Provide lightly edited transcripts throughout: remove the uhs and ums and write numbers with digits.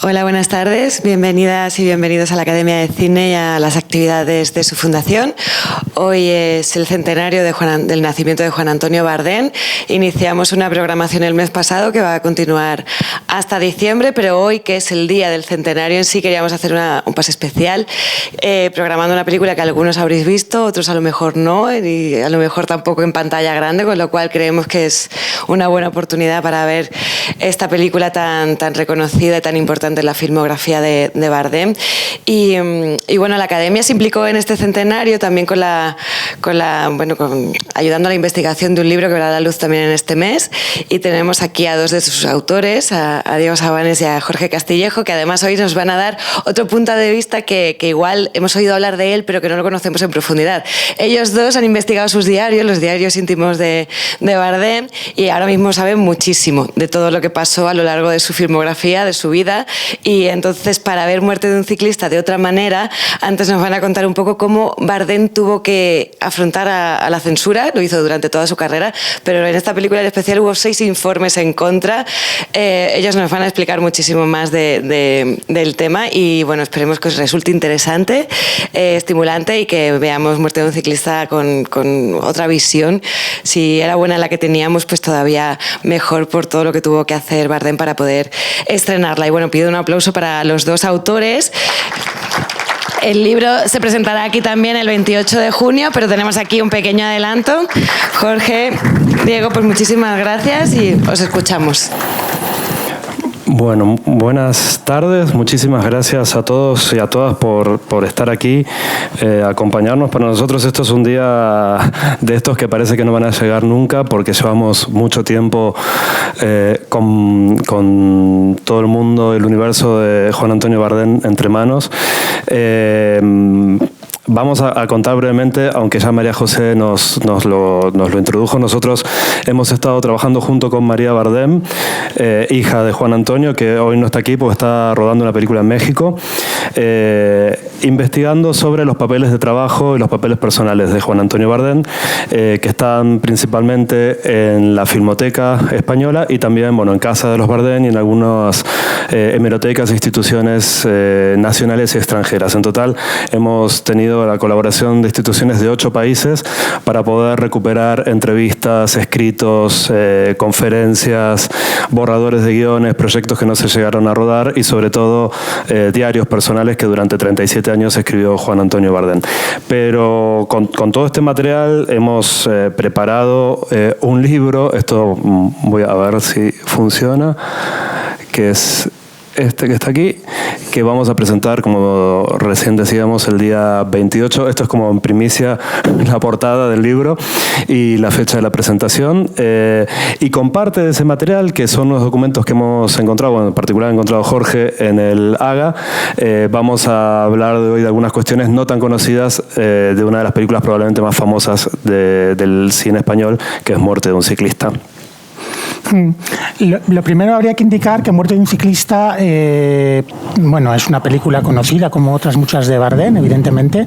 Hola, buenas tardes. Bienvenidas y bienvenidos a la Academia de Cine y a las actividades de su fundación. Hoy es el centenario del nacimiento de Juan Antonio Bardén. Iniciamos una programación el mes pasado que va a continuar hasta diciembre, pero hoy, que es el día del centenario en sí, queríamos hacer un pase especial, programando una película que algunos habréis visto, otros a lo mejor no, y a lo mejor tampoco en pantalla grande, con lo cual creemos que es una buena oportunidad para ver esta película tan reconocida y tan importante en la filmografía de Bardem. Y bueno, la Academia se implicó en este centenario también ayudando a la investigación de un libro que verá la luz también en este mes, y tenemos aquí a dos de sus autores, a Diego Sabanes y a Jorge Castillejo, que además hoy nos van a dar otro punto de vista que igual hemos oído hablar de él, pero que no lo conocemos en profundidad. Ellos dos han investigado sus diarios, los diarios íntimos de Bardem, y ahora mismo saben muchísimo de todo lo que pasó a lo largo de su filmografía, de su vida. Y entonces, para ver Muerte de un ciclista de otra manera, antes nos van a contar un poco cómo Bardem tuvo que afrontar a la censura. Lo hizo durante toda su carrera, pero en esta película en especial hubo 6 informes en contra. Ellos nos van a explicar muchísimo más del tema, y bueno, esperemos que os resulte interesante, estimulante, y que veamos Muerte de un ciclista con otra visión. Si era buena la que teníamos, pues todavía mejor, por todo lo que tuvo que hacer Bardem para poder estrenarla. Y bueno, pido un aplauso para los dos autores. El libro se presentará aquí también el 28 de junio, pero tenemos aquí un pequeño adelanto. Jorge, Diego, pues muchísimas gracias y os escuchamos. Bueno, buenas tardes. Muchísimas gracias a todos y a todas por estar aquí, acompañarnos. Para nosotros esto es un día de estos que parece que no van a llegar nunca, porque llevamos mucho tiempo con todo el mundo, el universo de Juan Antonio Bardem entre manos. Vamos a contar brevemente, aunque ya María José nos lo introdujo. Nosotros hemos estado trabajando junto con María Bardem, hija de Juan Antonio, que hoy no está aquí porque está rodando una película en México, investigando sobre los papeles de trabajo y los papeles personales de Juan Antonio Bardem, que están principalmente en la Filmoteca Española y también, bueno, en Casa de los Bardem y en algunas hemerotecas e instituciones nacionales y extranjeras. En total hemos tenido la colaboración de instituciones de 8 países para poder recuperar entrevistas, escritos, conferencias, borradores de guiones, proyectos que no se llegaron a rodar y sobre todo diarios personales que durante 37 años escribió Juan Antonio Bardem. Pero con todo este material hemos preparado un libro, esto voy a ver si funciona, que es este que está aquí, que vamos a presentar, como recién decíamos, el día 28. Esto es como en primicia la portada del libro y la fecha de la presentación. Y con parte de ese material, que son los documentos que hemos encontrado, bueno, en particular ha encontrado Jorge en el AGA, vamos a hablar de hoy de algunas cuestiones no tan conocidas de una de las películas probablemente más famosas del cine español, que es Muerte de un ciclista. Lo primero, habría que indicar que Muerte de un ciclista, bueno, es una película conocida como otras muchas de Bardem, evidentemente,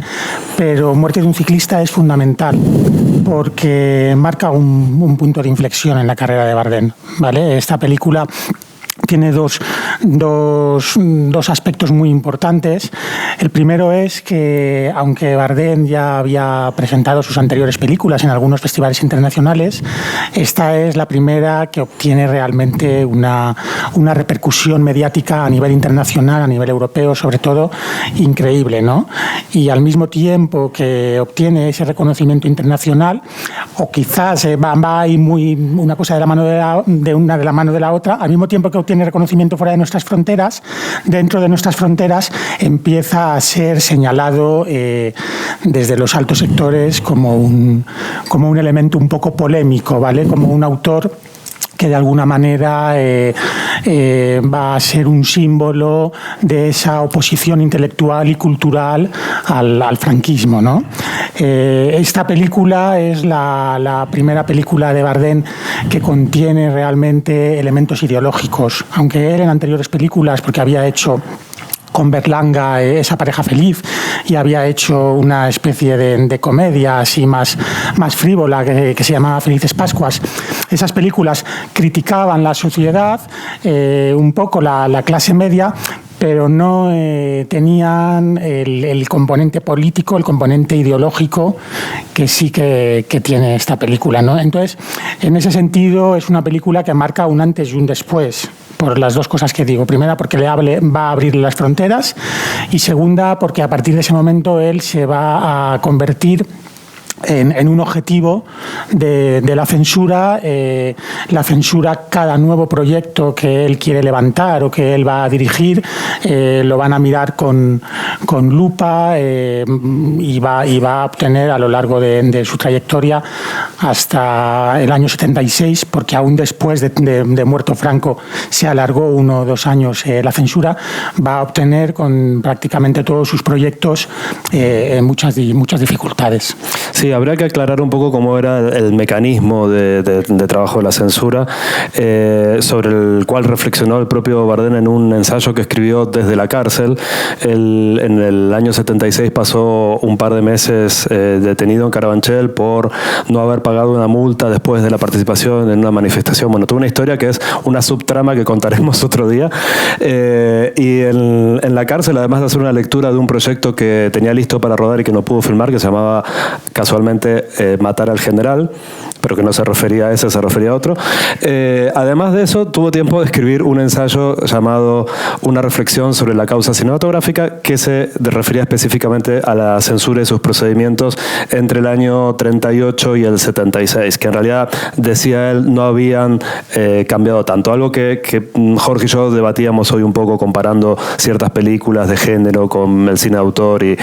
pero Muerte de un ciclista es fundamental porque marca un punto de inflexión en la carrera de Bardem, ¿vale? Esta película tiene dos aspectos muy importantes. El primero es que, aunque Bardem ya había presentado sus anteriores películas en algunos festivales internacionales, esta es la primera que obtiene realmente una repercusión mediática a nivel internacional, a nivel europeo sobre todo, increíble, ¿no? Y al mismo tiempo que obtiene ese reconocimiento internacional, o quizás va ahí una cosa de la mano de la otra, al mismo tiempo que obtiene reconocimiento fuera de nuestras fronteras, dentro de nuestras fronteras empieza a ser señalado desde los altos sectores como un elemento un poco polémico, ¿vale? Como un autor que de alguna manera va a ser un símbolo de esa oposición intelectual y cultural al franquismo, ¿no? Esta película es la primera película de Bardem que contiene realmente elementos ideológicos, aunque él en anteriores películas, porque había hecho con Berlanga Esa pareja feliz y había hecho una especie de comedia así más frívola que se llamaba Felices Pascuas. Esas películas criticaban la sociedad, un poco la clase media, pero no tenían el componente político, el componente ideológico que sí que tiene esta película, ¿no? Entonces, en ese sentido, es una película que marca un antes y un después, por las dos cosas que digo. Primera, porque va a abrir las fronteras, y segunda, porque a partir de ese momento él se va a convertir en un objetivo de la censura. La censura, cada nuevo proyecto que él quiere levantar o que él va a dirigir, lo van a mirar con lupa, y va a obtener a lo largo de su trayectoria hasta el año 76, porque aún después de muerto Franco se alargó 1 o 2 años la censura, va a obtener con prácticamente todos sus proyectos muchas dificultades. Sí, habría que aclarar un poco cómo era el mecanismo de trabajo de la censura, sobre el cual reflexionó el propio Bardem en un ensayo que escribió desde la cárcel. Él, en el año 76, pasó un par de meses detenido en Carabanchel por no haber pagado una multa después de la participación en una manifestación. Bueno, tuvo una historia que es una subtrama que contaremos otro día. Y en la cárcel, además de hacer una lectura de un proyecto que tenía listo para rodar y que no pudo filmar, que se llamaba casualmente Matar al General, pero que no se refería a ese, se refería a otro. Además de eso, tuvo tiempo de escribir un ensayo llamado Una reflexión sobre la causa cinematográfica, que se refería específicamente a la censura y sus procedimientos entre el año 38 y el 76, que en realidad, decía él, no habían cambiado tanto. Algo que Jorge y yo debatíamos hoy un poco, comparando ciertas películas de género con el cine de autor, y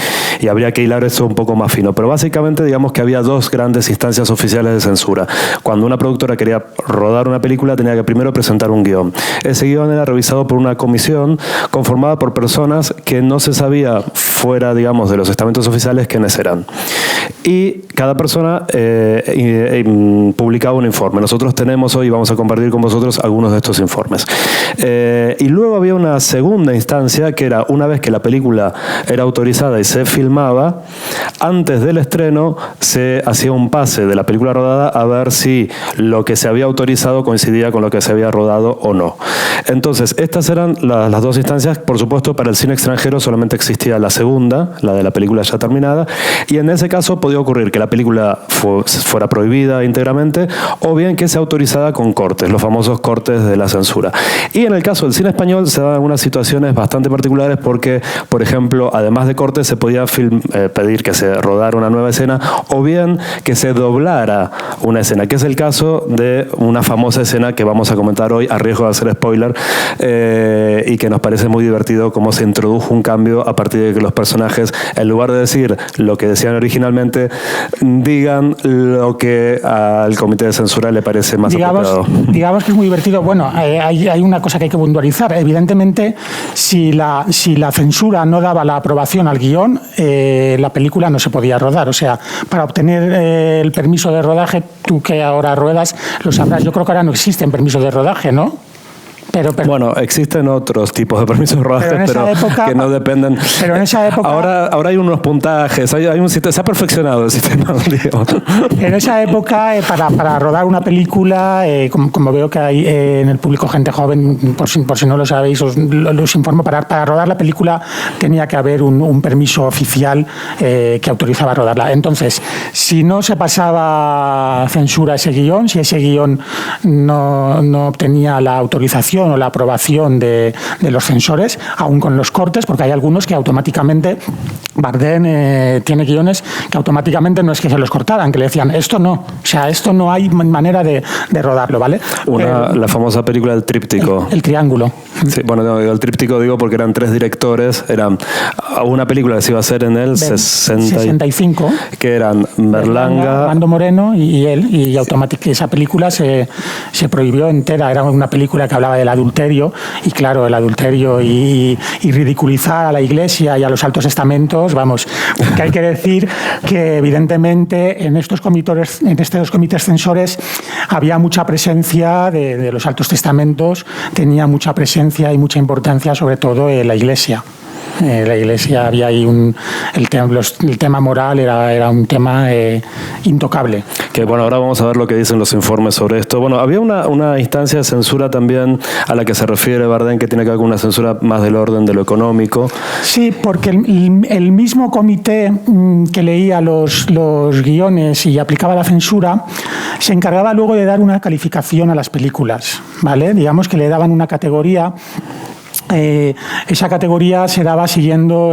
habría que hilar eso un poco más fino. Pero básicamente, digamos que había dos grandes instancias oficiales de censura. Cuando una productora quería rodar una película, tenía que primero presentar un guión. Ese guión era revisado por una comisión conformada por personas que no se sabía, fuera, digamos, de los estamentos oficiales, quiénes eran. Y cada persona publicaba un informe. Nosotros tenemos hoy, vamos a compartir con vosotros algunos de estos informes. Y luego había una segunda instancia, que era, una vez que la película era autorizada y se filmaba, antes del estreno se hacía un pase de la película rodada a ver si lo que se había autorizado coincidía con lo que se había rodado o no. Entonces, estas eran las dos instancias. Por supuesto, para el cine extranjero solamente existía la segunda, la de la película ya terminada, y en ese caso podía ocurrir que la película fuera prohibida íntegramente, o bien que sea autorizada con cortes, los famosos cortes de la censura. Y en el caso del cine español se daban unas situaciones bastante particulares, porque, por ejemplo, además de cortes, se podía pedir que se rodara una nueva escena, o bien que se doblara una escena, que es el caso de una famosa escena que vamos a comentar hoy, a riesgo de hacer spoiler, y que nos parece muy divertido cómo se introdujo un cambio a partir de que los personajes, en lugar de decir lo que decían originalmente, digan lo que al comité de censura le parece más apropiado. Digamos que es muy divertido. Bueno, hay una cosa que hay que puntualizar. Evidentemente, si la censura no daba la aprobación al guión, la película no se podía rodar. O sea, para obtener el permiso de rodaje, tú que ahora ruedas lo sabrás. Yo creo que ahora no existen permisos de rodaje, ¿no? Pero, bueno, existen otros tipos de permisos de rodaje, pero que no dependen. Pero en esa época... Ahora hay unos puntajes, hay un sistema, se ha perfeccionado el sistema. En esa época, para rodar una película, como veo que hay en el público gente joven, por si no lo sabéis, os informo, para rodar la película tenía que haber un permiso oficial que autorizaba rodarla. Entonces, si no se pasaba censura a ese guión, si ese guión no obtenía la autorización o la aprobación de los censores, aún con los cortes, porque hay algunos que automáticamente, Bardem tiene guiones que automáticamente no es que se los cortaran, que le decían, esto no, o sea, esto no hay manera de rodarlo, ¿vale? La famosa película del tríptico. El Triángulo. Sí, bueno, no, el tríptico digo porque eran 3 directores, eran una película que se iba a hacer en el 65, que eran Berlanga, Armando Moreno y él, y automáticamente esa película se prohibió entera. Era una película que hablaba del adulterio, y claro, el adulterio y ridiculizar a la Iglesia y a los altos estamentos, vamos, que hay que decir que evidentemente en estos comités censores había mucha presencia de los altos testamentos, tenía mucha presencia y mucha importancia sobre todo en la Iglesia. La Iglesia, había ahí el tema moral era un tema intocable. Que bueno, ahora vamos a ver lo que dicen los informes sobre esto. Bueno, había una instancia de censura también a la que se refiere Bardem, que tiene que ver con una censura más del orden de lo económico. Sí, porque el mismo comité que leía los guiones y aplicaba la censura se encargaba luego de dar una calificación a las películas, ¿vale? Digamos que le daban una categoría. Esa categoría se daba siguiendo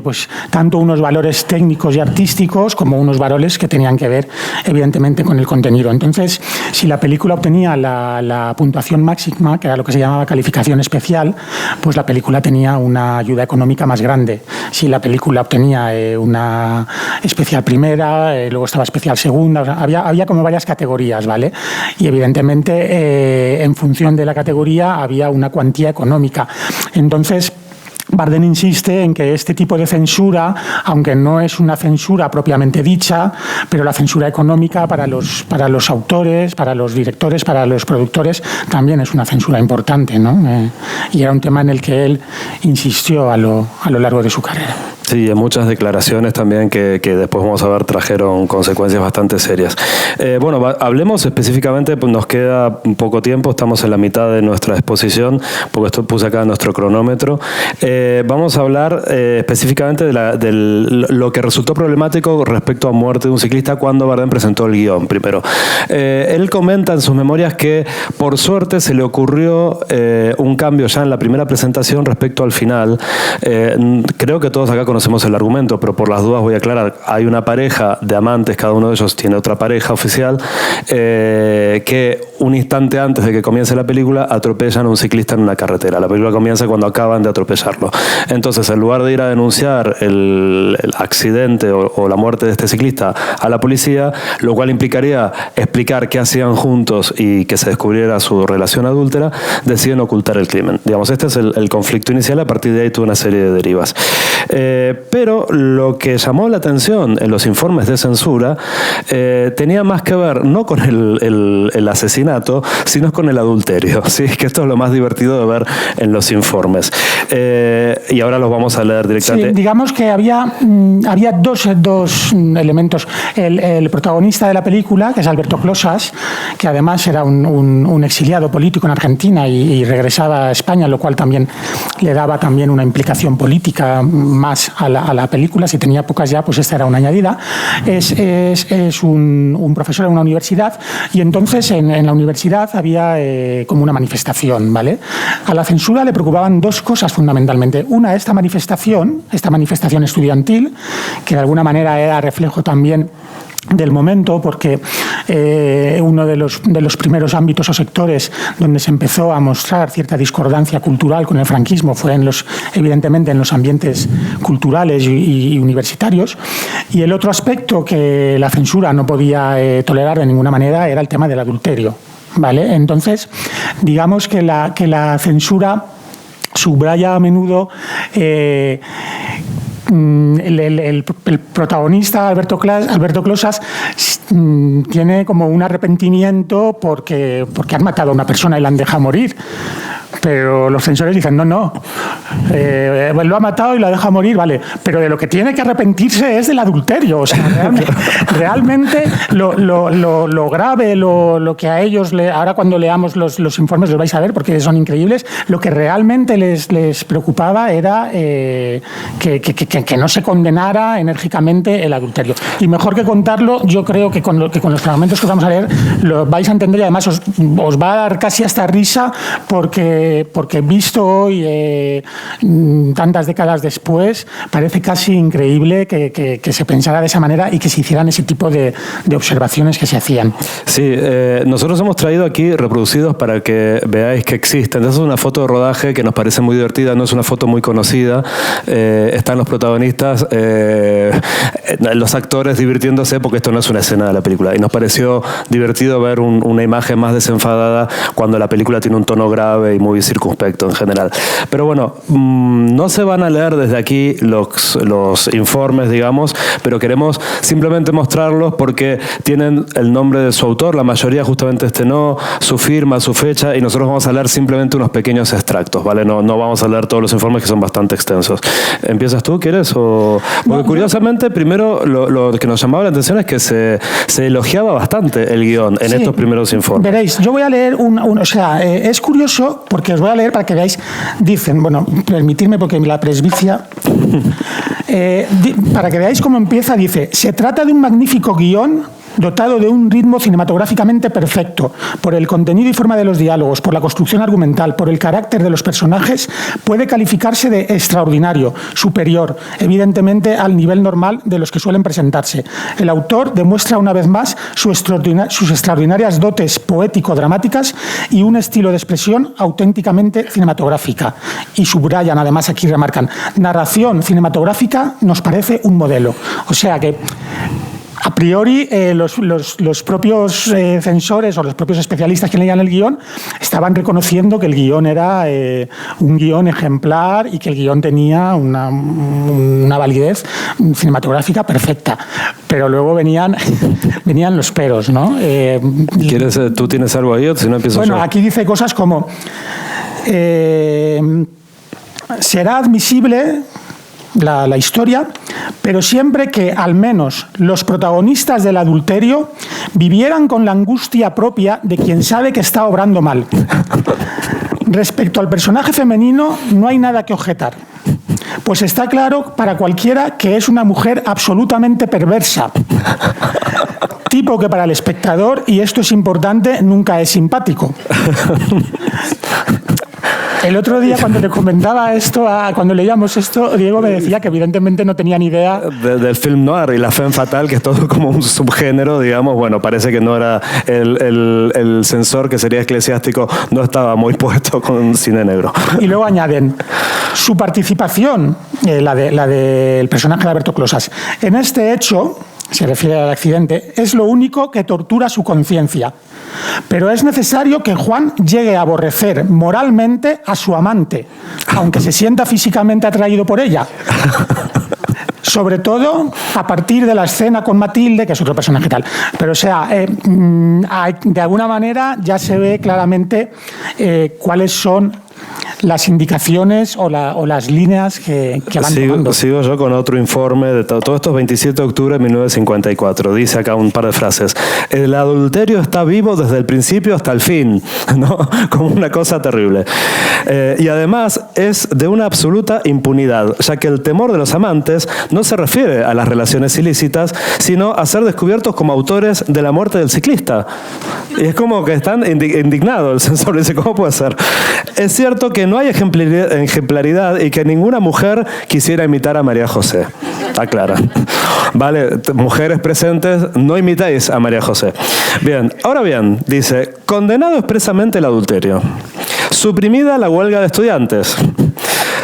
pues tanto unos valores técnicos y artísticos como unos valores que tenían que ver evidentemente con el contenido. Entonces, si la película obtenía la puntuación máxima, que era lo que se llamaba calificación especial, pues la película tenía una ayuda económica más grande. Si la película obtenía una especial primera, luego estaba especial segunda, o sea, había como varias categorías, ¿vale? Y evidentemente en función de la categoría había una cuantía económica. Entonces, Bardem insiste en que este tipo de censura, aunque no es una censura propiamente dicha, pero la censura económica para los autores, para los directores, para los productores, también es una censura importante, ¿no? Y era un tema en el que él insistió a lo largo de su carrera. Sí, en muchas declaraciones también que después vamos a ver trajeron consecuencias bastante serias. Bueno, hablemos específicamente, pues nos queda poco tiempo, estamos en la mitad de nuestra exposición, porque esto puse acá nuestro cronómetro. Vamos a hablar específicamente de lo que resultó problemático respecto a muerte de un ciclista cuando Bardem presentó el guión primero. Él comenta en sus memorias que por suerte se le ocurrió un cambio ya en la primera presentación respecto al final. Creo que todos acá conocemos el argumento, pero por las dudas voy a aclarar. Hay una pareja de amantes, cada uno de ellos tiene otra pareja oficial, que un instante antes de que comience la película atropellan a un ciclista en una carretera. La película comienza cuando acaban de atropellarlo. Entonces, en lugar de ir a denunciar el accidente o la muerte de este ciclista a la policía, lo cual implicaría explicar qué hacían juntos y que se descubriera su relación adúltera, deciden ocultar el crimen. Digamos, este es el conflicto inicial, a partir de ahí tuvo una serie de derivas. Pero lo que llamó la atención en los informes de censura tenía más que ver no con el asesinato, sino con el adulterio. ¿Sí? Que esto es lo más divertido de ver en los informes. Y ahora los vamos a leer directamente. Sí, digamos que había dos elementos. El protagonista de la película, que es Alberto Closas, que además era un exiliado político en Argentina y regresaba a España, lo cual también le daba también una implicación política más a la película. Si tenía pocas ya, pues esta era una añadida. Es un profesor en una universidad, y entonces en la universidad había como una manifestación, ¿vale? A la censura le preocupaban dos cosas fundamentalmente. Una, esta manifestación estudiantil, que de alguna manera era reflejo también del momento, porque uno de los primeros ámbitos o sectores donde se empezó a mostrar cierta discordancia cultural con el franquismo fue evidentemente en los ambientes culturales y universitarios. Y el otro aspecto que la censura no podía tolerar de ninguna manera era el tema del adulterio, ¿vale? Entonces, digamos que la censura subraya a menudo el protagonista, Alberto Closas, tiene como un arrepentimiento porque han matado a una persona y la han dejado morir. Pero los censores dicen, no, lo ha matado y lo ha dejado morir, vale, pero de lo que tiene que arrepentirse es del adulterio. O sea, realmente lo grave, lo que a ellos, ahora cuando leamos los informes los vais a ver porque son increíbles, lo que realmente les preocupaba era que no se condenara enérgicamente el adulterio. Y mejor que contarlo, yo creo que con los fragmentos que vamos a leer lo vais a entender, y además os va a dar casi hasta risa porque visto hoy, tantas décadas después, parece casi increíble que se pensara de esa manera y que se hicieran ese tipo de observaciones que se hacían. Sí, nosotros hemos traído aquí reproducidos para que veáis que existen. Esta es una foto de rodaje que nos parece muy divertida, no es una foto muy conocida. Están los protagonistas, los actores divirtiéndose, porque esto no es una escena de la película. Y nos pareció divertido ver una imagen más desenfadada cuando la película tiene un tono grave y muy circunspecto en general. Pero bueno, no se van a leer desde aquí los informes, digamos, pero queremos simplemente mostrarlos porque tienen el nombre de su autor, la mayoría justamente no, su firma, su fecha, y nosotros vamos a leer simplemente unos pequeños extractos, ¿vale? No vamos a leer todos los informes que son bastante extensos. ¿Empiezas tú, quieres? Porque curiosamente, primero lo que nos llamaba la atención es que se elogiaba bastante el guión en estos primeros informes. Veréis, yo voy a leer es curioso porque os voy a leer para que veáis, dicen, bueno, permitidme porque la presbicia, para que veáis cómo empieza, dice, se trata de un magnífico guión dotado de un ritmo cinematográficamente perfecto, por el contenido y forma de los diálogos, por la construcción argumental, por el carácter de los personajes, puede calificarse de extraordinario, superior, evidentemente al nivel normal de los que suelen presentarse. El autor demuestra una vez más sus extraordinarias dotes poético-dramáticas y un estilo de expresión auténticamente cinematográfica. Y subrayan, además aquí remarcan, narración cinematográfica nos parece un modelo. O sea que a priori, los propios censores o los propios especialistas que leían el guión estaban reconociendo que el guión era un guión ejemplar y que el guión tenía una validez cinematográfica perfecta. Pero luego venían los peros, ¿no? ¿Tú tienes algo ahí o si no empiezo yo? Bueno, aquí dice cosas como será admisible la historia, pero siempre que al menos los protagonistas del adulterio vivieran con la angustia propia de quien sabe que está obrando mal. Respecto al personaje femenino no hay nada que objetar, pues está claro para cualquiera que es una mujer absolutamente perversa, tipo que para el espectador, y esto es importante, nunca es simpático. El otro día, cuando te comentaba esto, cuando leíamos esto, Diego me decía que evidentemente no tenía ni idea del film noir y la femme fatale, que es todo como un subgénero, digamos. Bueno, parece que no era el censor, que sería eclesiástico, no estaba muy puesto con cine negro. Y luego añaden su participación, la del personaje de Alberto Closas, en este hecho, se refiere al accidente, es lo único que tortura su conciencia. Pero es necesario que Juan llegue a aborrecer moralmente a su amante, aunque se sienta físicamente atraído por ella. Sobre todo a partir de la escena con Matilde, que es otro personaje tal. Pero, o sea, de alguna manera ya se ve claramente cuáles son las indicaciones o las líneas que van tomando. Sigo yo con otro informe de todo esto es 27 de octubre de 1954. Dice acá un par de frases. El adulterio está vivo desde el principio hasta el fin, ¿no? Como una cosa terrible. Y además es de una absoluta impunidad, ya que el temor de los amantes no se refiere a las relaciones ilícitas, sino a ser descubiertos como autores de la muerte del ciclista. Y es como que están indignados. El censor dice, ¿cómo puede ser? Es cierto que no hay ejemplaridad y que ninguna mujer quisiera imitar a María José. Aclara. Vale, mujeres presentes, no imitáis a María José. Bien, ahora bien, dice, condenado expresamente el adulterio. Suprimida la huelga de estudiantes.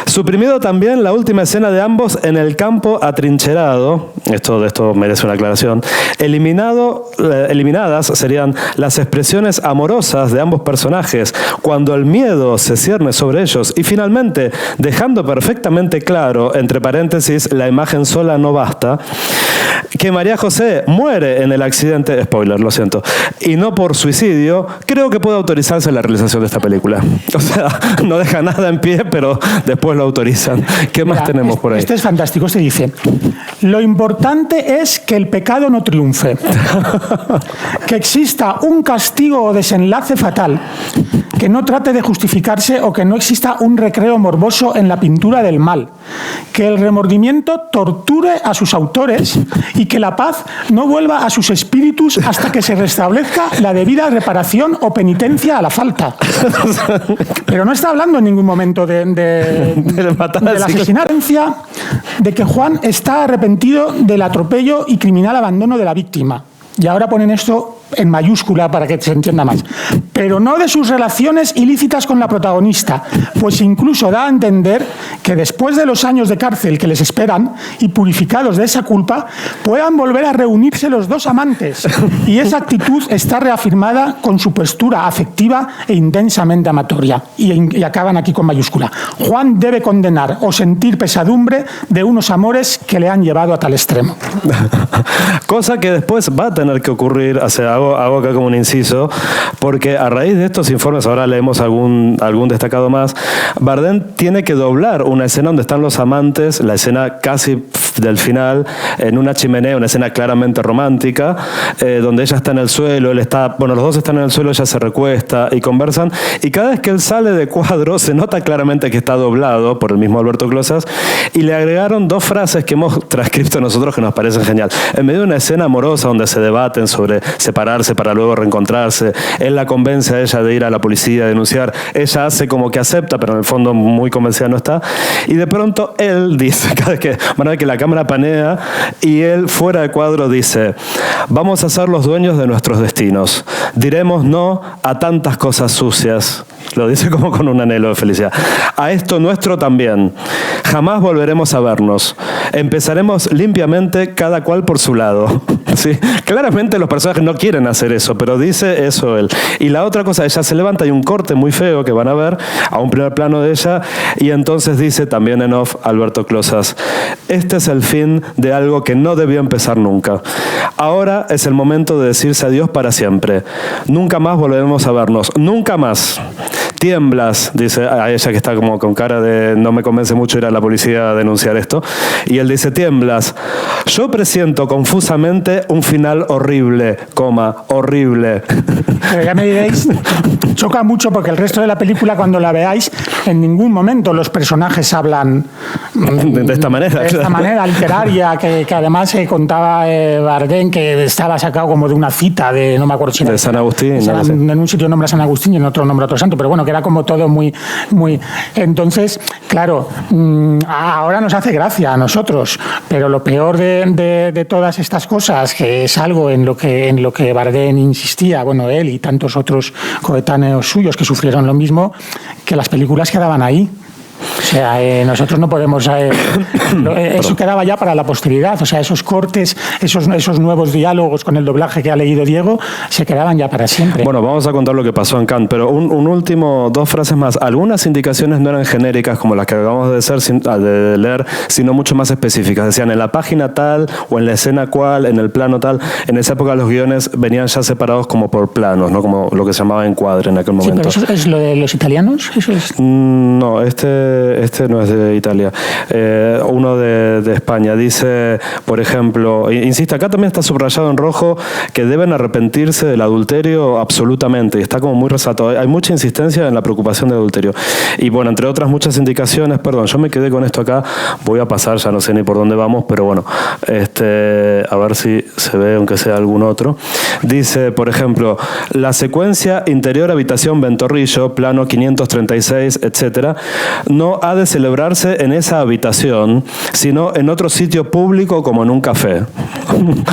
Suprimido también la última escena de ambos en el campo atrincherado. De esto merece una aclaración. Eliminadas serían las expresiones amorosas de ambos personajes cuando el miedo se cierne sobre ellos. Y finalmente, dejando perfectamente claro, entre paréntesis, la imagen sola no basta, que María José muere en el accidente, spoiler, lo siento, y no por suicidio, creo que puede autorizarse la realización de esta película. O sea, no deja nada en pie, pero después lo autorizan. ¿Qué más tenemos por ahí? Este es fantástico. Este dice, lo importante es que el pecado no triunfe, que exista un castigo o desenlace fatal, que no trate de justificarse o que no exista un recreo morboso en la pintura del mal, que el remordimiento torture a sus autores y que la paz no vuelva a sus espíritus hasta que se restablezca la debida reparación o penitencia a la falta. Pero no está hablando en ningún momento de la asesinancia, de que Juan está arrepentido del atropello y criminal abandono de la víctima. Y ahora ponen esto en mayúscula para que se entienda más, pero no de sus relaciones ilícitas con la protagonista, pues incluso da a entender que después de los años de cárcel que les esperan y purificados de esa culpa, puedan volver a reunirse los dos amantes. Y esa actitud está reafirmada con su postura afectiva e intensamente amatoria. Y acaban aquí con mayúscula. Juan debe condenar o sentir pesadumbre de unos amores que le han llevado a tal extremo. Cosa que después va a tener que ocurrir, o sea, hago acá como un inciso, porque a raíz de estos informes, ahora leemos algún destacado más, Bardem tiene que doblar una escena donde están los amantes, la escena casi del final, en una chimenea, una escena claramente romántica, donde ella está en el suelo, él está, bueno, los dos están en el suelo, ella se recuesta y conversan, y cada vez que él sale de cuadro se nota claramente que está doblado por el mismo Alberto Closas, y le agregaron 2 frases que hemos transcrito nosotros que nos parecen genial. En medio de una escena amorosa donde se debaten sobre separarse para luego reencontrarse, él la convence a ella de ir a la policía a denunciar, ella hace como que acepta, pero en el fondo muy convencida no está, y de pronto él dice, cada vez que van a ver que la cámara panea, y él fuera de cuadro dice: vamos a ser los dueños de nuestros destinos, diremos no a tantas cosas sucias. Lo dice como con un anhelo de felicidad. A esto nuestro también. Jamás volveremos a vernos. Empezaremos limpiamente, cada cual por su lado. ¿Sí? Claramente los personajes no quieren hacer eso, pero dice eso él. Y la otra cosa, ella se levanta, hay un corte muy feo que van a ver, a un primer plano de ella, y entonces dice también en off Alberto Closas: este es el fin de algo que no debió empezar nunca. Ahora es el momento de decirse adiós para siempre. Nunca más volveremos a vernos. Nunca más. Tiemblas, dice a ella, que está como con cara de no me convence mucho ir a la policía a denunciar esto, y él dice: tiemblas, yo presiento confusamente un final horrible, horrible. Pero ya me diréis, choca mucho porque el resto de la película, cuando la veáis, en ningún momento los personajes hablan de esta manera. De esta manera literaria, que además contaba Bardem, que estaba sacado como de una cita de, no me acuerdo si era de San Agustín. En un sitio nombra San Agustín y en otro nombra otro santo, pero bueno, que era como todo muy... Entonces, claro, ahora nos hace gracia a nosotros, pero lo peor de todas estas cosas, que es algo en lo que Bardem insistía, bueno, él y tantos otros coetáneos suyos que sufrieron lo mismo, que las películas quedaban ahí. O sea, nosotros no podemos... eso quedaba ya para la posteridad. O sea, esos cortes, esos nuevos diálogos con el doblaje que ha leído Diego, se quedaban ya para siempre. Bueno, vamos a contar lo que pasó en Cannes, pero un último, 2 frases más. Algunas indicaciones no eran genéricas como las que acabamos de leer, sino mucho más específicas. Decían en la página tal, o en la escena cual, en el plano tal. En esa época los guiones venían ya separados como por planos, ¿no? Como lo que se llamaba encuadre en aquel momento. Sí, pero ¿eso es lo de los italianos? ¿Eso es? No, este no es de Italia, uno de España. Dice, por ejemplo, insiste, acá también está subrayado en rojo que deben arrepentirse del adulterio absolutamente, y está como muy resaltado. Hay mucha insistencia en la preocupación del adulterio. Y bueno, entre otras muchas indicaciones, perdón, yo me quedé con esto acá, voy a pasar, ya no sé ni por dónde vamos, pero bueno, a ver si se ve, aunque sea algún otro. Dice, por ejemplo, la secuencia interior habitación Ventorrillo, plano 536, etcétera, no ha de celebrarse en esa habitación, sino en otro sitio público como en un café.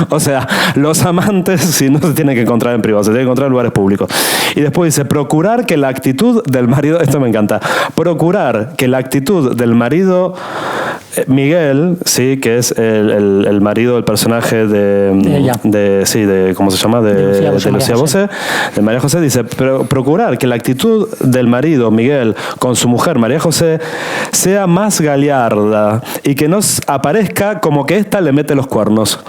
O sea, los amantes, si no se tienen que encontrar en privado, se tienen que encontrar en lugares públicos. Y después dice, procurar que la actitud del marido, esto me encanta, procurar que la actitud del marido Miguel, sí, que es el marido del personaje de ¿cómo se llama? De Lucía Bosé, de María José, dice, procurar que la actitud del marido Miguel con su mujer María José sea más galiarda y que no aparezca como que ésta le mete los cuernos.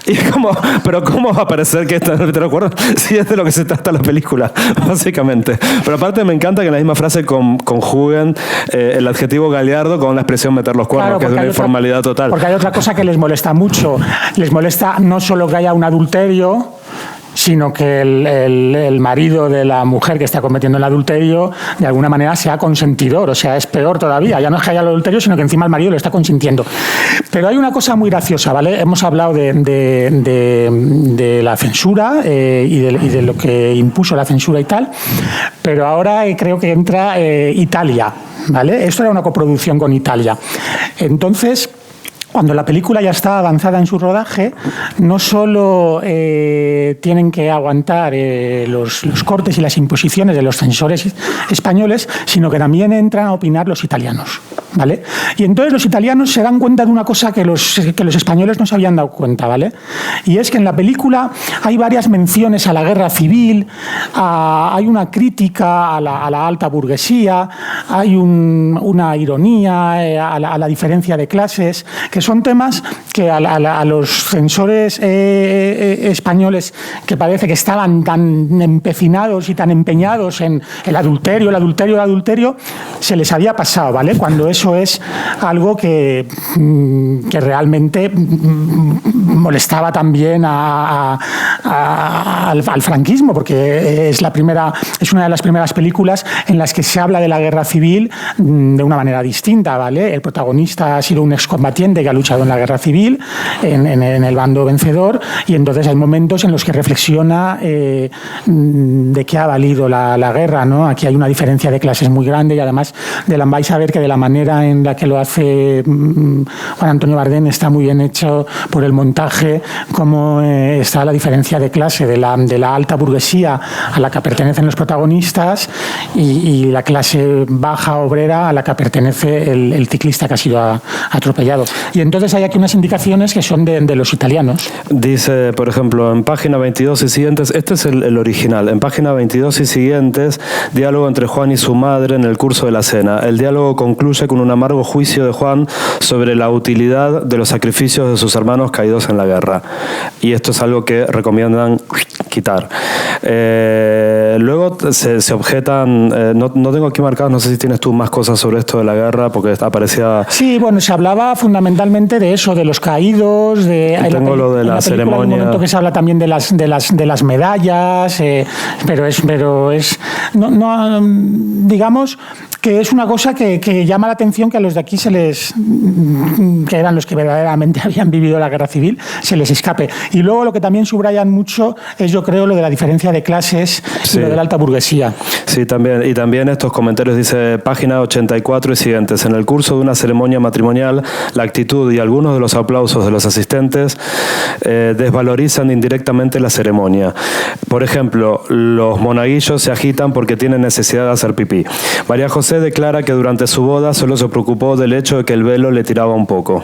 Y es como, pero ¿cómo va a parecer que ésta le mete los cuernos si es de lo que se trata la película, básicamente? Pero aparte me encanta que en la misma frase conjuguen el adjetivo galiardo con la expresión meter los cuernos, claro, que es una informalidad total. Porque hay otra cosa que les molesta mucho. Les molesta no solo que haya un adulterio, sino que el marido de la mujer que está cometiendo el adulterio de alguna manera sea consentidor, o sea, es peor todavía, ya no es que haya el adulterio, sino que encima el marido lo está consintiendo. Pero hay una cosa muy graciosa, ¿vale? Hemos hablado de la censura y de lo que impuso la censura y tal, pero ahora creo que entra Italia, ¿vale? Esto era una coproducción con Italia. Entonces, cuando la película ya está avanzada en su rodaje, no solo tienen que aguantar los cortes y las imposiciones de los censores españoles, sino que también entran a opinar los italianos, ¿vale? Y entonces los italianos se dan cuenta de una cosa que los españoles no se habían dado cuenta, ¿vale? Y es que en la película hay varias menciones a la guerra civil, hay una crítica a la alta burguesía, hay una ironía a la diferencia de clases, que son temas que a los censores españoles, que parece que estaban tan empecinados y tan empeñados en el adulterio, se les había pasado, ¿vale? Cuando eso es algo que realmente molestaba también al franquismo, porque es una de las primeras películas en las que se habla de la guerra civil de una manera distinta, ¿vale? El protagonista ha sido un excombatiente que ha luchado en la guerra civil, en el bando vencedor, y entonces hay momentos en los que reflexiona de qué ha valido la guerra, ¿no? Aquí hay una diferencia de clases muy grande y además vais a ver que de la manera en la que lo hace Juan Antonio Bardem está muy bien hecho por el montaje, como está la diferencia de clase de la alta burguesía a la que pertenecen los protagonistas y la clase baja obrera a la que pertenece el ciclista que ha sido atropellado. Y entonces hay aquí unas indicaciones que son de los italianos. Dice, por ejemplo, en página 22 y siguientes, este es el original, en página 22 y siguientes, diálogo entre Juan y su madre en el curso de la cena. El diálogo concluye con un amargo juicio de Juan sobre la utilidad de los sacrificios de sus hermanos caídos en la guerra. Y esto es algo que recomiendan quitar. Luego se objetan, no tengo aquí marcados, no sé si tienes tú más cosas sobre esto de la guerra, porque aparecía... Sí, bueno, se hablaba fundamentalmente de eso, de los caídos, tengo lo de la ceremonia. Hay un momento que se habla también de las medallas, pero digamos que es una cosa que llama la atención, que a los de aquí que eran los que verdaderamente habían vivido la guerra civil, se les escape. Y luego lo que también subrayan mucho es, yo creo, lo de la diferencia de clases, sí, y lo de la alta burguesía. Sí, también. Y también estos comentarios, dice página 84 y siguientes. En el curso de una ceremonia matrimonial, la actitud y algunos de los aplausos de los asistentes desvalorizan indirectamente la ceremonia. Por ejemplo, los monaguillos se agitan porque tienen necesidad de hacer pipí. María José declara que durante su boda solo se preocupó del hecho de que el velo le tiraba un poco.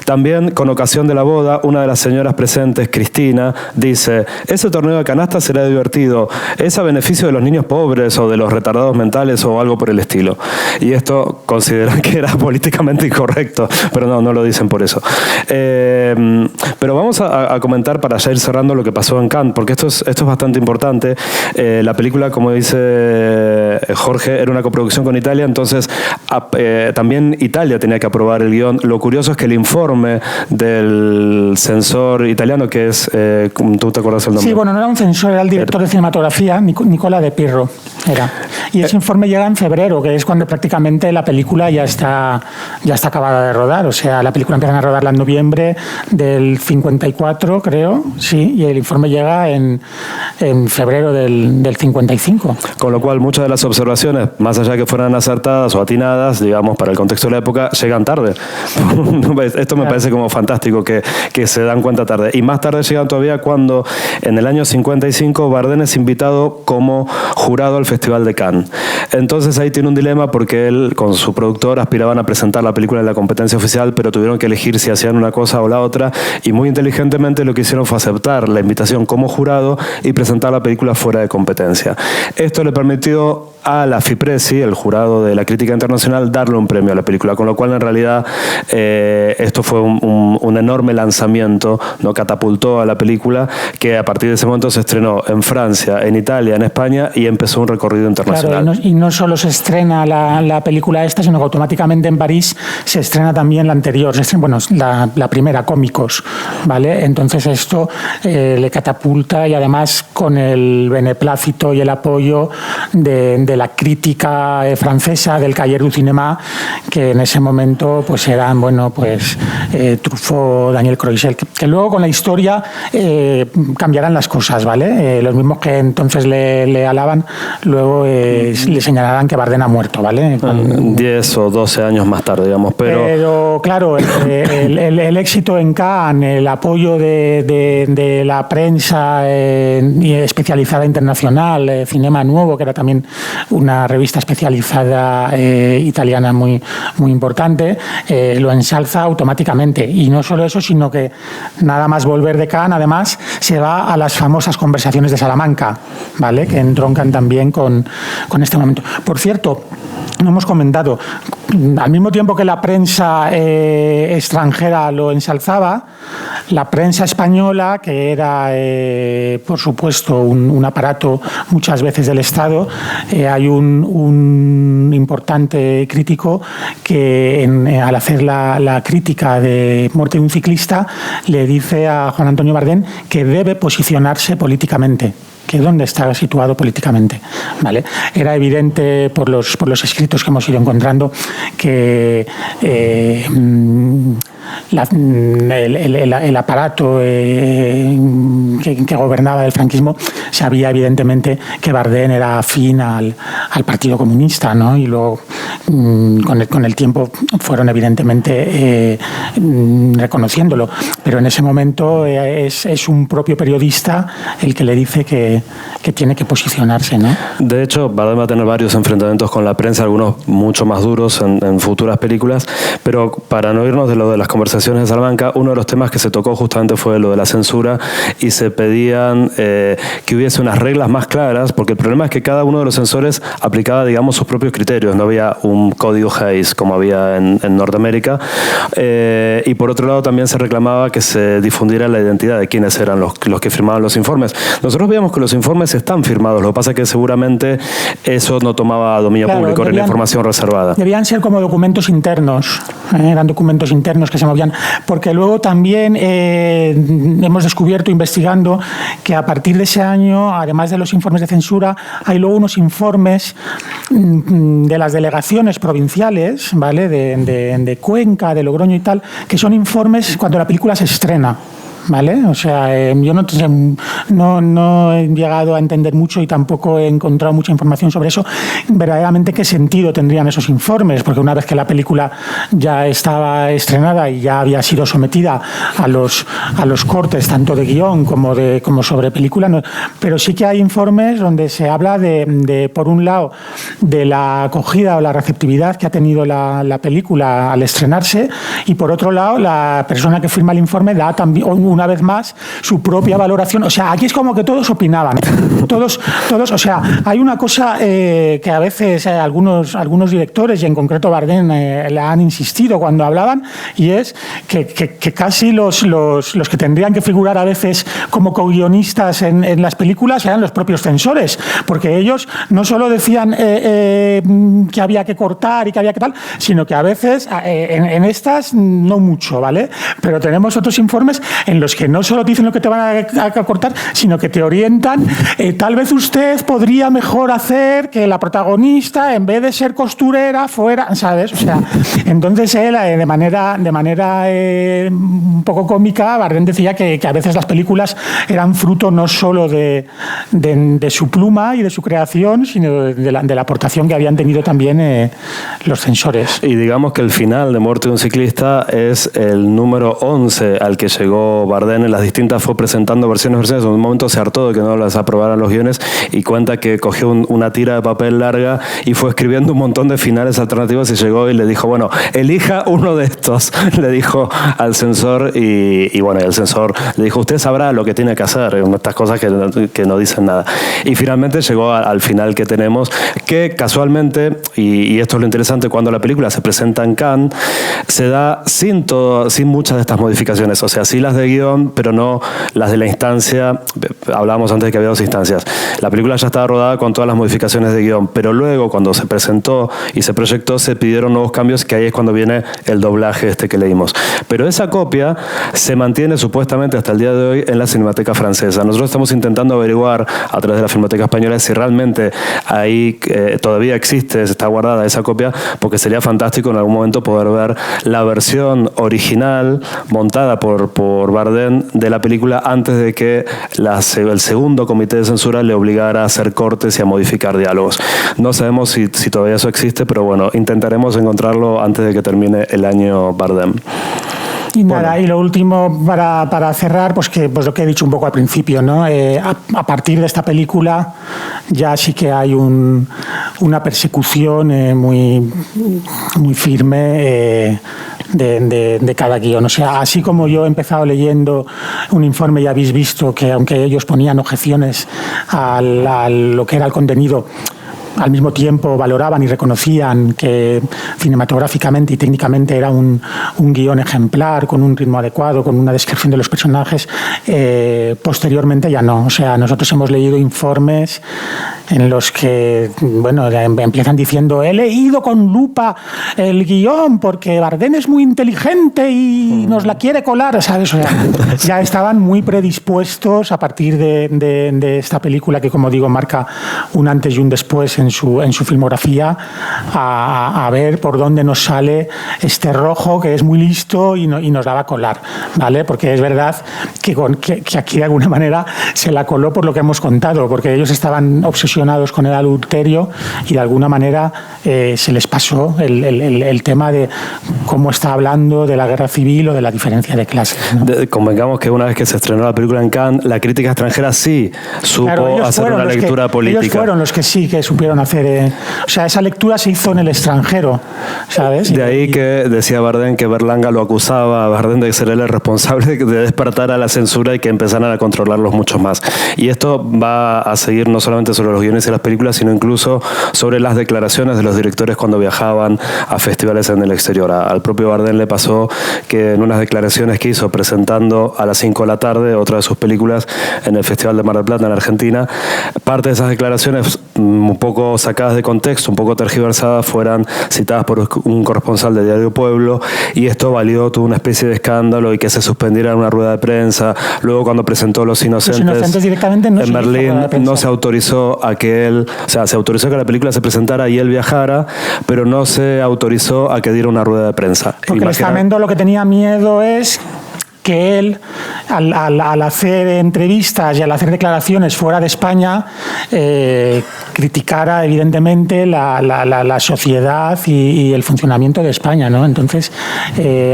También, con ocasión de la boda, una de las señoras presentes, Cristina, dice: ese torneo de canasta será divertido, es a beneficio de los niños pobres o de los retardados mentales o algo por el estilo. Y esto consideran que era políticamente incorrecto, pero no lo dicen por eso. Pero vamos a comentar, para ya ir cerrando, lo que pasó en Cannes, porque esto es bastante importante. La película, como dice Jorge, era una coproducción con Italia, entonces también Italia tenía que aprobar el guión. Lo curioso es que el informe del censor italiano, que es, ¿tú te acuerdas el nombre? Sí, bueno, no era un censor, era el director de cinematografía, Nicola De Pirro era. Y ese informe llega en febrero, que es cuando prácticamente la película ya está acabada de rodar. O sea, la película empiezan a rodarla en noviembre del 54, creo, sí, y el informe llega en febrero del 55. Con lo cual, muchas de las observaciones, más allá de que fueran acertadas o atinadas, digamos, para el contexto de la época, llegan tarde. Esto me parece como fantástico, que se dan cuenta tarde. Y más tarde llegan todavía cuando, en el año 55, Bardem es invitado como jurado al Festival de Cannes. Entonces ahí tiene un dilema, porque él, con su productor, aspiraban a presentar la película en la competencia oficial, pero tuvieron que elegir si hacían una cosa o la otra, y muy inteligentemente lo que hicieron fue aceptar la invitación como jurado y presentar la película fuera de competencia. Esto le permitió a la FIPRESI, el jurado de la crítica internacional, darle un premio a la película, con lo cual en realidad esto fue un enorme lanzamiento, ¿no? Catapultó a la película, que a partir de ese momento se estrenó en Francia, en Italia, en España, y empezó un recorrido internacional. Claro, y no solo se estrena la película esta, sino que automáticamente en París se estrena también la anterior, la primera, Cómicos, ¿vale? Entonces esto le catapulta, y además con el beneplácito y el apoyo de la crítica francesa, del Cahiers du Cinéma, que en ese momento pues eran, bueno, pues Truffaut, Daniel Croisel, que luego con la historia cambiarán las cosas, ¿vale? Los mismos que entonces le alaban, luego le señalarán que Bardem ha muerto, ¿vale? 10 o 12 años más tarde, digamos, pero claro, el éxito en Cannes, el apoyo de la prensa especializada internacional, Cinema Nuevo, que era también una revista especializada italiana muy, muy importante, lo ensalza automáticamente. Y no solo eso, sino que nada más volver de Cannes, además, se va a las famosas conversaciones de Salamanca, ¿vale? Que entroncan también con este momento. Por cierto, no hemos comentado, al mismo tiempo que la prensa extranjera lo ensalzaba, la prensa española, que era, por supuesto, un aparato muchas veces del Estado, hay un importante crítico que al hacer la crítica de Muerte de un ciclista le dice a Juan Antonio Bardem que debe posicionarse políticamente, que dónde está situado políticamente, ¿vale? Era evidente por los escritos que hemos ido encontrando que el aparato que gobernaba el franquismo sabía evidentemente que Bardem era afín al Partido Comunista, ¿no? Y luego con el tiempo fueron evidentemente reconociéndolo, pero en ese momento es un propio periodista el que le dice que tiene que posicionarse, ¿no? De hecho, Bardem va a tener varios enfrentamientos con la prensa, algunos mucho más duros en futuras películas, pero para no irnos de lo de las conversaciones de Salamanca, uno de los temas que se tocó justamente fue lo de la censura y se pedían que hubiese unas reglas más claras, porque el problema es que cada uno de los censores aplicaba, digamos, sus propios criterios, no había un código Hays como había en Norteamérica, y por otro lado también se reclamaba que se difundiera la identidad de quiénes eran los que firmaban los informes. Nosotros veíamos que los informes están firmados, lo que pasa es que seguramente eso no tomaba dominio público, era la información reservada. Debían ser como documentos internos, eran documentos internos que se movían, porque luego también hemos descubierto investigando que a partir de ese año, además de los informes de censura, hay luego unos informes de las delegaciones provinciales, ¿vale? de Cuenca, de Logroño y tal, que son informes cuando la película se estrena. ¿Vale? O sea, yo no he llegado a entender mucho y tampoco he encontrado mucha información sobre eso. Verdaderamente, ¿qué sentido tendrían esos informes? Porque una vez que la película ya estaba estrenada y ya había sido sometida a los cortes, tanto de guión como sobre película, no, pero sí que hay informes donde se habla por un lado, de la acogida o la receptividad que ha tenido la película al estrenarse, y por otro lado, la persona que firma el informe da también una vez más su propia valoración. O sea, aquí es como que todos opinaban. Todos, o sea, hay una cosa que a veces algunos directores, y en concreto Bardem, la han insistido cuando hablaban, y es que casi los que tendrían que figurar a veces como co-guionistas en las películas eran los propios censores, porque ellos no solo decían que había que cortar y que había que tal, sino que a veces en estas no mucho, ¿vale? Pero tenemos otros informes en los que no solo te dicen lo que te van a cortar, sino que te orientan. Tal vez usted podría mejor hacer que la protagonista, en vez de ser costurera, fuera, ¿sabes? O sea, entonces él, de manera un poco cómica, Bardem decía que a veces las películas eran fruto no solo de su pluma y de su creación, sino de la aportación que habían tenido también los censores. Y digamos que el final de Muerte de un ciclista es el número 11 al que llegó Bardem en las distintas, fue presentando versiones, en un momento se hartó de que no las aprobaran los guiones y cuenta que cogió una tira de papel larga y fue escribiendo un montón de finales alternativos y llegó y le dijo, bueno, elija uno de estos, le dijo al censor, y bueno, el censor le dijo, usted sabrá lo que tiene que hacer, estas cosas que no dicen nada. Y finalmente llegó al final que tenemos, que casualmente, y esto es lo interesante, cuando la película se presenta en Cannes, se da sin muchas de estas modificaciones, o sea, sí las de guión, guión, pero no las de la instancia. Hablábamos antes de que había 2 instancias. La película ya estaba rodada con todas las modificaciones de guión, pero luego cuando se presentó y se proyectó se pidieron nuevos cambios, que ahí es cuando viene el doblaje que leímos. Pero esa copia se mantiene supuestamente hasta el día de hoy en la Cinemateca Francesa. Nosotros estamos intentando averiguar a través de la Filmoteca Española si realmente ahí todavía existe, está guardada esa copia, porque sería fantástico en algún momento poder ver la versión original montada por Bardem de la película antes de que el segundo comité de censura le obligara a hacer cortes y a modificar diálogos. No sabemos si todavía eso existe, pero bueno, intentaremos encontrarlo antes de que termine el año Bardem. Y nada, bueno. Y lo último para cerrar, pues lo que he dicho un poco al principio, ¿no? A partir de esta película ya sí que hay una persecución muy firme de cada guión. O sea, así como yo he empezado leyendo un informe y habéis visto que aunque ellos ponían objeciones a lo que era el contenido, al mismo tiempo valoraban y reconocían que cinematográficamente y técnicamente era un guión ejemplar, con un ritmo adecuado, con una descripción de los personajes. Posteriormente ya no. O sea, nosotros hemos leído informes en los que, bueno, empiezan diciendo: he leído con lupa el guión porque Bardem es muy inteligente y nos la quiere colar, ¿sabes? O sea, ya estaban muy predispuestos a partir de esta película que, como digo, marca un antes y un después en su filmografía, a ver por dónde nos sale este rojo que es muy listo y nos la va a colar, ¿vale? Porque es verdad que aquí de alguna manera se la coló por lo que hemos contado, porque ellos estaban obsesionados con el adulterio y de alguna manera se les pasó el tema de cómo está hablando de la guerra civil o de la diferencia de clases, ¿no? Convengamos que una vez que se estrenó la película en Cannes, la crítica extranjera sí supo hacer una lectura política. Ellos fueron los que sí que supieron hacer. O sea, esa lectura se hizo en el extranjero, ¿sabes? De ahí que decía Bardem que Berlanga lo acusaba a Bardem de ser él el responsable de despertar a la censura y que empezaran a controlarlos mucho más. Y esto va a seguir no solamente sobre los guiones y las películas, sino incluso sobre las declaraciones de los directores cuando viajaban a festivales en el exterior. Al propio Bardem le pasó que en unas declaraciones que hizo presentando a las 5 de la tarde otra de sus películas en el Festival de Mar del Plata en Argentina, parte de esas declaraciones un poco sacadas de contexto, un poco tergiversadas, fueran citadas por un corresponsal de Diario Pueblo, y esto valió toda una especie de escándalo y que se suspendiera en una rueda de prensa. Luego, cuando presentó Los Inocentes directamente no en Berlín, no se autorizó a que él, o sea, se autorizó que la película se presentara y él viajara, pero no se autorizó a que diera una rueda de prensa. Porque el estamento lo que tenía miedo es que él, al hacer entrevistas y al hacer declaraciones fuera de España, criticara evidentemente la sociedad y el funcionamiento de España, ¿no? Entonces,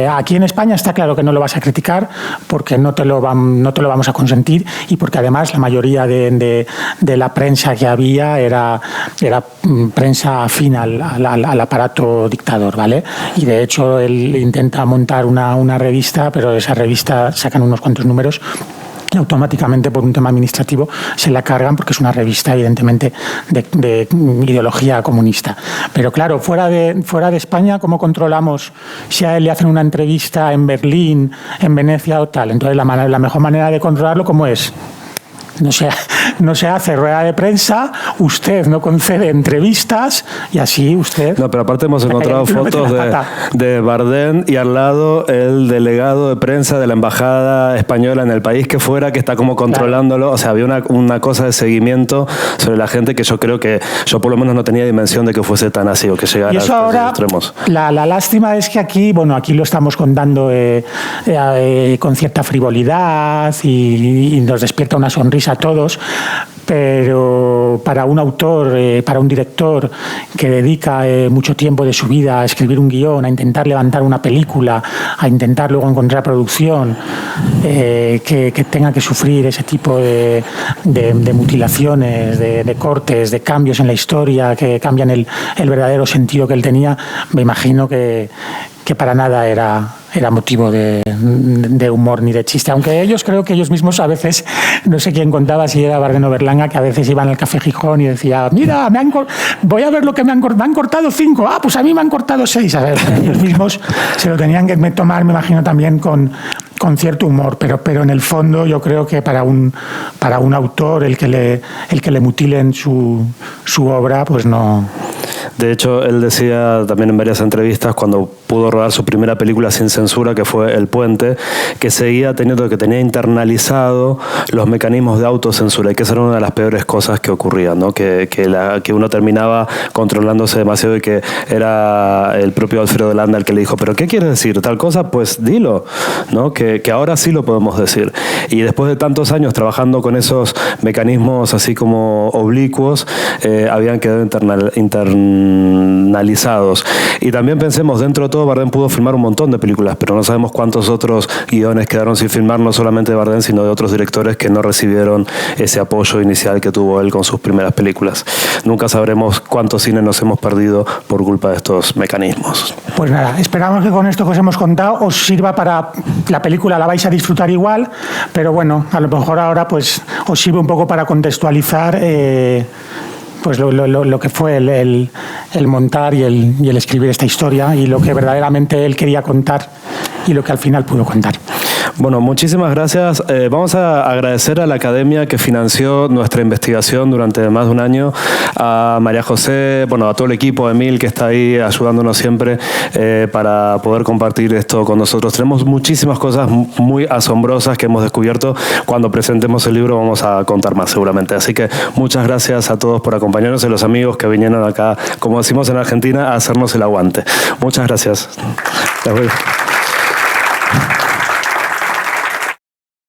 aquí en España está claro que no lo vas a criticar porque no te lo vamos a consentir, y porque además la mayoría de la prensa que había era prensa afín al aparato dictador, ¿vale? Y de hecho él intenta montar una revista, pero esa revista sacan unos cuantos números y automáticamente, por un tema administrativo, se la cargan porque es una revista evidentemente de ideología comunista. Pero claro, fuera de España, ¿cómo controlamos si a él le hacen una entrevista en Berlín, en Venecia o tal? Entonces la mejor manera de controlarlo, ¿cómo es? No se hace rueda de prensa, usted no concede entrevistas y así usted... No, pero aparte hemos encontrado fotos de Bardem y al lado el delegado de prensa de la embajada española en el país que fuera, que está como controlándolo. Claro. O sea, había una cosa de seguimiento sobre la gente que yo creo que yo por lo menos no tenía dimensión de que fuese tan así o que llegara a estos extremos. La lástima es que aquí lo estamos contando con cierta frivolidad y nos despierta una sonrisa a todos, pero para un autor, para un director que dedica mucho tiempo de su vida a escribir un guión, a intentar levantar una película, a intentar luego encontrar producción, que tenga que sufrir ese tipo de mutilaciones, de cortes, de cambios en la historia que cambian el verdadero sentido que él tenía, me imagino que para nada era motivo de humor ni de chiste, aunque creo que ellos mismos a veces, no sé quién contaba, si era Bardem o Berlanga, que a veces iban al Café Gijón y decía: mira, voy a ver lo que me han cortado 5, pues a mí me han cortado 6. A ver, ellos mismos se lo tenían que tomar, me imagino, también con con cierto humor, pero en el fondo yo creo que para un autor el que le mutilen su obra, pues no. De hecho, él decía también en varias entrevistas, cuando pudo rodar su primera película sin censura, que fue El Puente, que tenía internalizado los mecanismos de autocensura, y que esa era una de las peores cosas que ocurrían, ¿no? Que uno terminaba controlándose demasiado, y que era el propio Alfredo de Landa el que le dijo, ¿pero qué quieres decir? ¿Tal cosa? Pues dilo, ¿no? Que ahora sí lo podemos decir. Y después de tantos años trabajando con esos mecanismos así como oblicuos, habían quedado internalizados. Y también pensemos, dentro de todo, Bardem pudo filmar un montón de películas, pero no sabemos cuántos otros guiones quedaron sin filmar, no solamente de Bardem, sino de otros directores que no recibieron ese apoyo inicial que tuvo él con sus primeras películas. Nunca sabremos cuántos cines nos hemos perdido por culpa de estos mecanismos. Pues nada, esperamos que con esto que os hemos contado os sirva para la película, la vais a disfrutar igual, pero bueno, a lo mejor ahora pues os sirve un poco para contextualizar pues lo que fue el montar y el escribir esta historia, y lo que verdaderamente él quería contar y lo que al final pudo contar. Bueno, muchísimas gracias. Vamos a agradecer a la academia que financió nuestra investigación durante más de un año, a María José, bueno, a todo el equipo, a Emil, que está ahí ayudándonos siempre para poder compartir esto con nosotros. Tenemos muchísimas cosas muy asombrosas que hemos descubierto. Cuando presentemos el libro vamos a contar más seguramente. Así que muchas gracias a todos por acompañarnos y a los amigos que vinieron acá, como decimos en Argentina, a hacernos el aguante. Muchas gracias.